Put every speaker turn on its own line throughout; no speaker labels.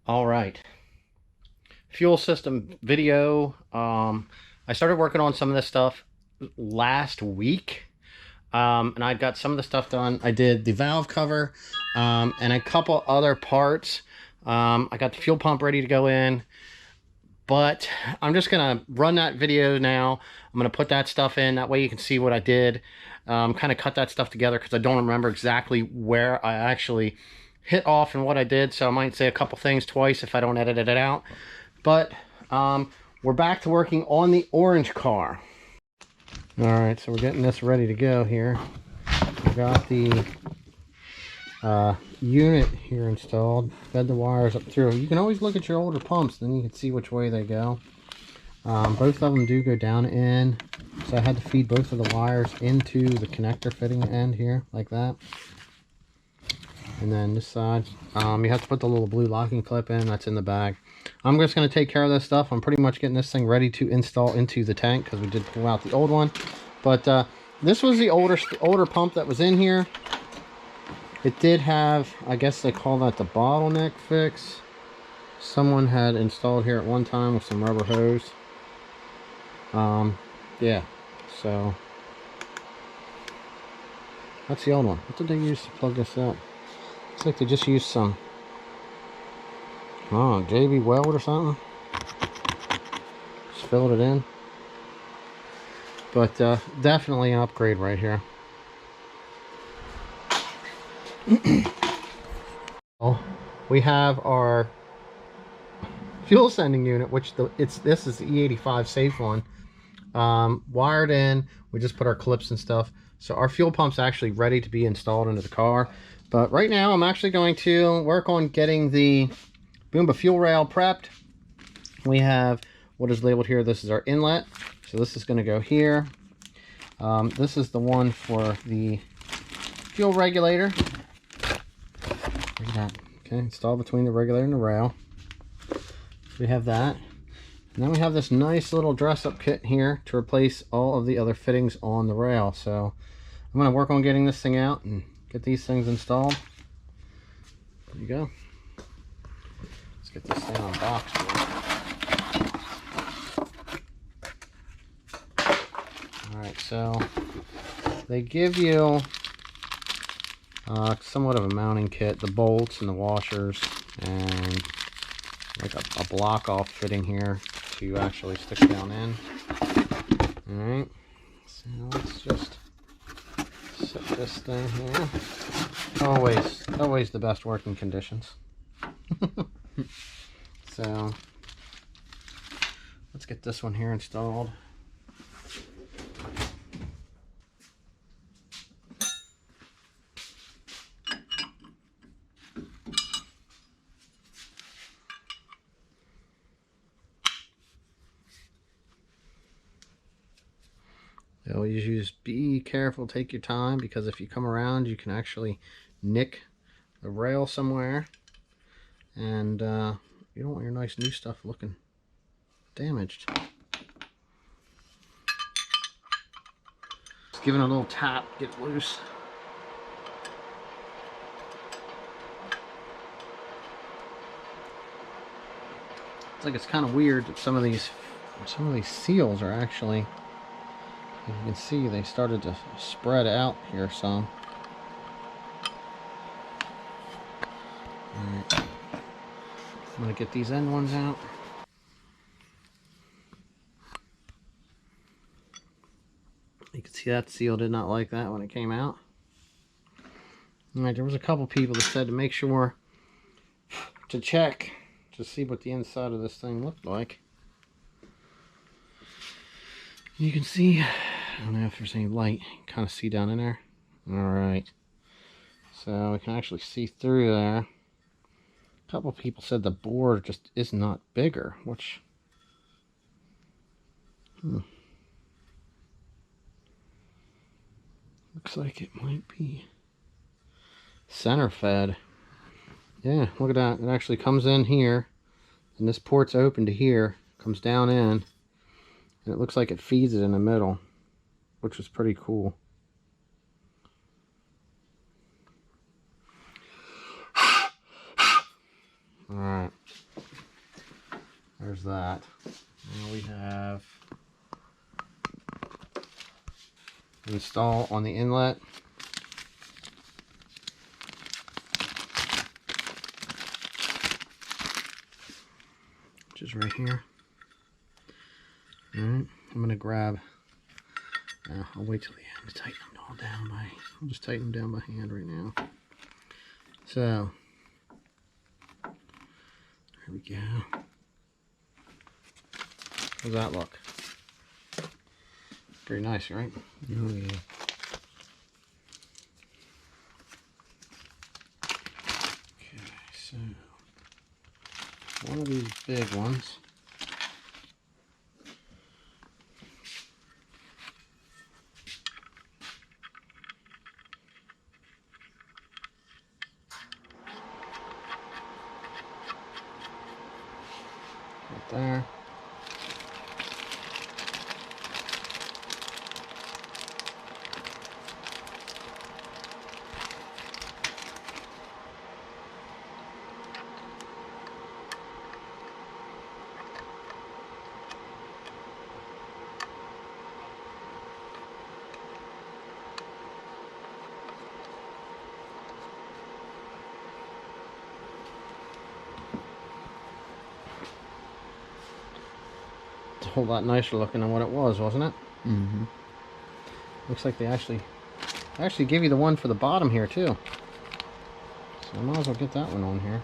All right. Fuel system video. I started working on some of this stuff last week. And I got some of the stuff done. I did the valve cover and a couple other parts. I got the fuel pump ready to go in, but I'm just going to run that video now. I'm going to put that stuff in. That way you can see what I did. Kind of cut that stuff together because I don't remember exactly where I actually hit off and what I did. So I might say a couple things twice if I don't edit it out. But we're back to working on the orange car. All right, so we're getting this ready to go here. We got the unit here installed. Fed the wires up through. You can always look at your older pumps, then you can see which way they go. Both of them do go down in, so I had to feed both of the wires into the connector fitting end here, like that. And then this side, you have to put the little blue locking clip in. That's in the bag. I'm just going to take care of this stuff. I'm pretty much getting this thing ready to install into the tank because we did pull out the old one. But this was the older pump that was in here. It did have, I guess they call that the bottleneck fix. Someone had installed here at one time with some rubber hose. Yeah, so that's the old one. What did they use to plug this up? Looks like they just used some, oh, JB Weld or something. Just filled it in. But definitely an upgrade right here. We have our fuel sending unit, which this is the E85 safe one, wired in. We just put our clips and stuff, so our fuel pump's actually ready to be installed into the car. But right now I'm actually going to work on getting the Boomba fuel rail prepped. We have what is labeled here. This is our inlet, so this is going to go here. This is the one for the fuel regulator. Where's that? Okay, installed between the regulator and the rail. We have that. And then we have this nice little dress-up kit here to replace all of the other fittings on the rail. So I'm going to work on getting this thing out and get these things installed. There you go. Let's get this thing unboxed. Alright, so they give you somewhat of a mounting kit, the bolts and the washers, and like a block off fitting here to actually stick down in. Alright, so let's just set this thing here. Always the best working conditions. So let's get this one here installed. They always use, be careful, take your time, because if you come around you can actually nick the rail somewhere, and you don't want your nice new stuff looking damaged. Just giving it a little tap, get it loose. It's like, it's kind of weird that some of these seals are actually, as you can see, they started to spread out here some. Alright, I'm going to get these end ones out. You can see that seal did not like that when it came out. Alright, there was a couple people that said to make sure to check to see what the inside of this thing looked like. You can see, I don't know if there's any light, you can kind of see down in there. Alright, so we can actually see through there. A couple people said the board just is not bigger, which looks like it might be center fed. Yeah, look at that. It actually comes in here, and this port's open to here, comes down in, and it looks like it feeds it in the middle, which was pretty cool. All right. There's that. Now we have install on the inlet. Which is right here. All right. I'm going to grab, I'll wait till the end to tighten them all down I'll just tighten them down by hand right now. So, there we go. How's that look? Pretty nice, right? Oh yeah. Okay, so one of these big ones. Right there. It's a whole lot nicer looking than what it was, wasn't it? Mm-hmm. Looks like they actually give you the one for the bottom here too. So I might as well get that one on here.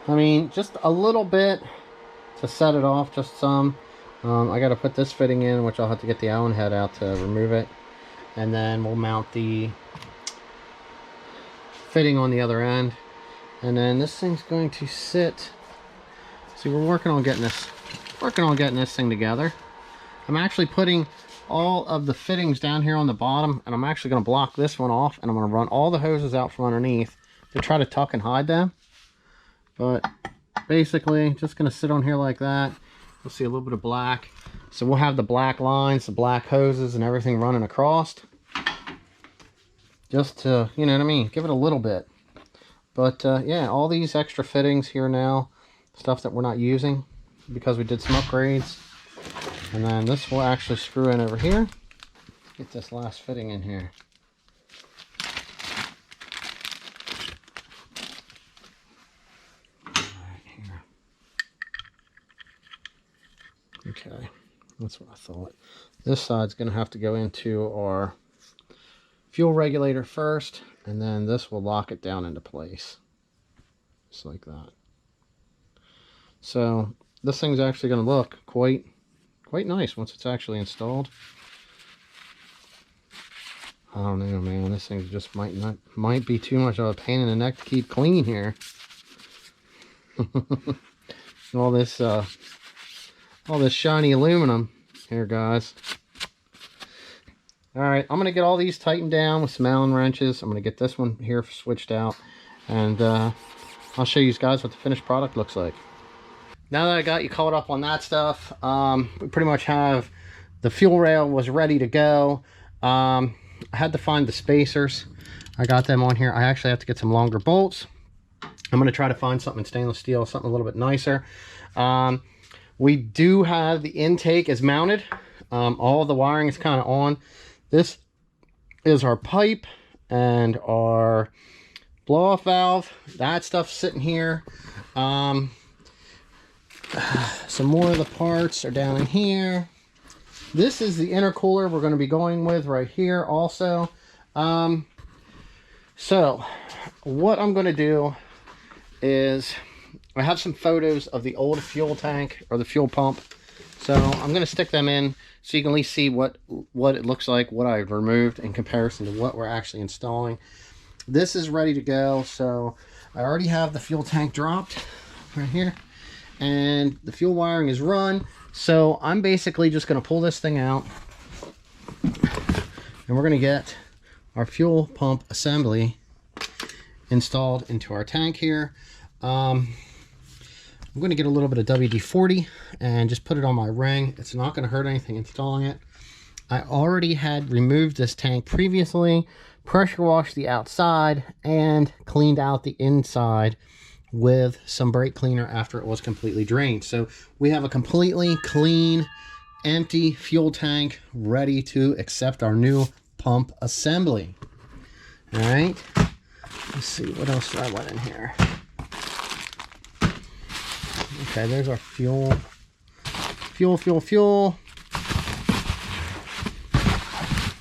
I mean, just a little bit to set it off, just some. I got to put this fitting in, which I'll have to get the Allen head out to remove it. And then we'll mount the fitting on the other end. And then this thing's going to sit. See, we're working on getting this thing together. I'm actually putting all of the fittings down here on the bottom, and I'm actually going to block this one off, and I'm going to run all the hoses out from underneath to try to tuck and hide them. But basically, just going to sit on here like that. You'll see a little bit of black. So we'll have the black lines, the black hoses, and everything running across. Just to, you know what I mean, give it a little bit. But yeah, all these extra fittings here now, stuff that we're not using because we did some upgrades. And then this will actually screw in over here. Get this last fitting in here. Okay, that's what I thought. This side's going to have to go into our fuel regulator first, and then this will lock it down into place. Just like that. So this thing's actually going to look quite nice once it's actually installed. I don't know, man. This thing just might be too much of a pain in the neck to keep clean here. all this shiny aluminum here, guys. All right, I'm gonna get all these tightened down with some Allen wrenches. I'm gonna get this one here switched out, and I'll show you guys what the finished product looks like. Now that I got you caught up on that stuff, we pretty much have the fuel rail was ready to go. I had to find the spacers. I got them on here. I actually have to get some longer bolts. I'm gonna try to find something in stainless steel, something a little bit nicer. We do have the intake is mounted. All the wiring is kind of on. This is our pipe and our blow-off valve. That stuff's sitting here. Some more of the parts are down in here. This is the intercooler we're going to be going with right here also. So what I'm going to do is I have some photos of the old fuel tank or the fuel pump. So I'm going to stick them in so you can at least see what it looks like, what I've removed in comparison to what we're actually installing. This is ready to go. So I already have the fuel tank dropped right here, and the fuel wiring is run. So I'm basically just going to pull this thing out, and we're going to get our fuel pump assembly installed into our tank here. I'm going to get a little bit of WD-40 and just put it on my ring. It's not going to hurt anything installing it. I already had removed this tank previously, pressure washed the outside, and cleaned out the inside with some brake cleaner after it was completely drained. So we have a completely clean, empty fuel tank ready to accept our new pump assembly. All right, let's see what else I went in here. Okay, there's our fuel.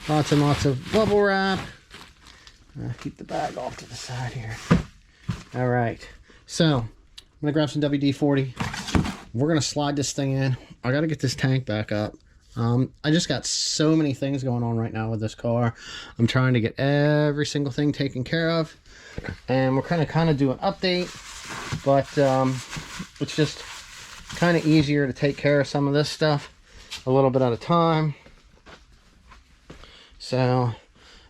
Lots and lots of bubble wrap. Keep the bag off to the side here. All right, so I'm gonna grab some WD-40. We're gonna slide this thing in. I gotta get this tank back up. I just got so many things going on right now with this car. I'm trying to get every single thing taken care of, and we're kind of do an update, but it's just kind of easier to take care of some of this stuff a little bit at a time. So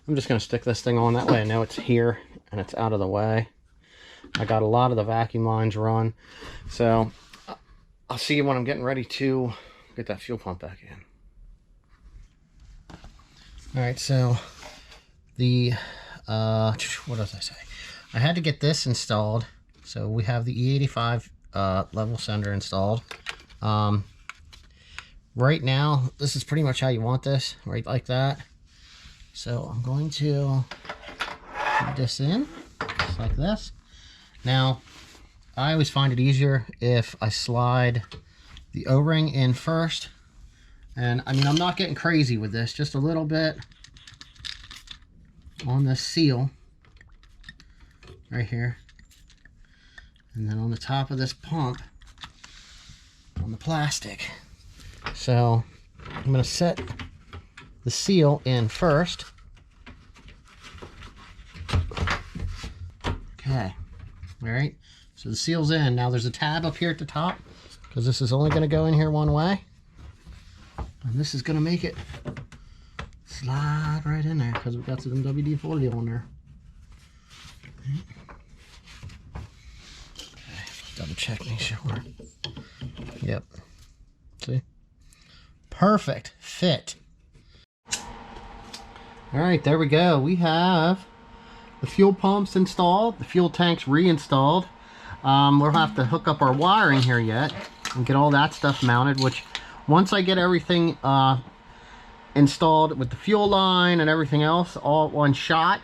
I'm just going to stick this thing on, that way I know it's here and it's out of the way. I got a lot of the vacuum lines run, so I'll see you when I'm getting ready to get that fuel pump back in. All right, so the what else did I say? I had to get this installed. So we have the E85 level sender installed. Right now, this is pretty much how you want this, right like that. So I'm going to put this in, just like this. Now, I always find it easier if I slide the O-ring in first. And I mean, I'm not getting crazy with this, just a little bit on the seal right here. And then on the top of this pump, on the plastic. So I'm going to set the seal in first. Okay. All right. So the seal's in. Now there's a tab up here at the top, because this is only going to go in here one way. And this is going to make it slide right in there, because we've got some WD-40 on there. Double check, make sure. Yep. See? Perfect fit. All right, there we go. We have the fuel pumps installed, the fuel tanks reinstalled. We'll have to hook up our wiring here yet and get all that stuff mounted, which once I get everything installed with the fuel line and everything else all at one shot,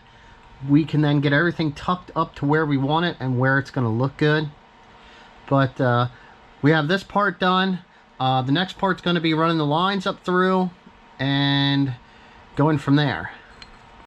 we can then get everything tucked up to where we want it and where it's going to look good. But we have this part done. The next part's going to be running the lines up through and going from there.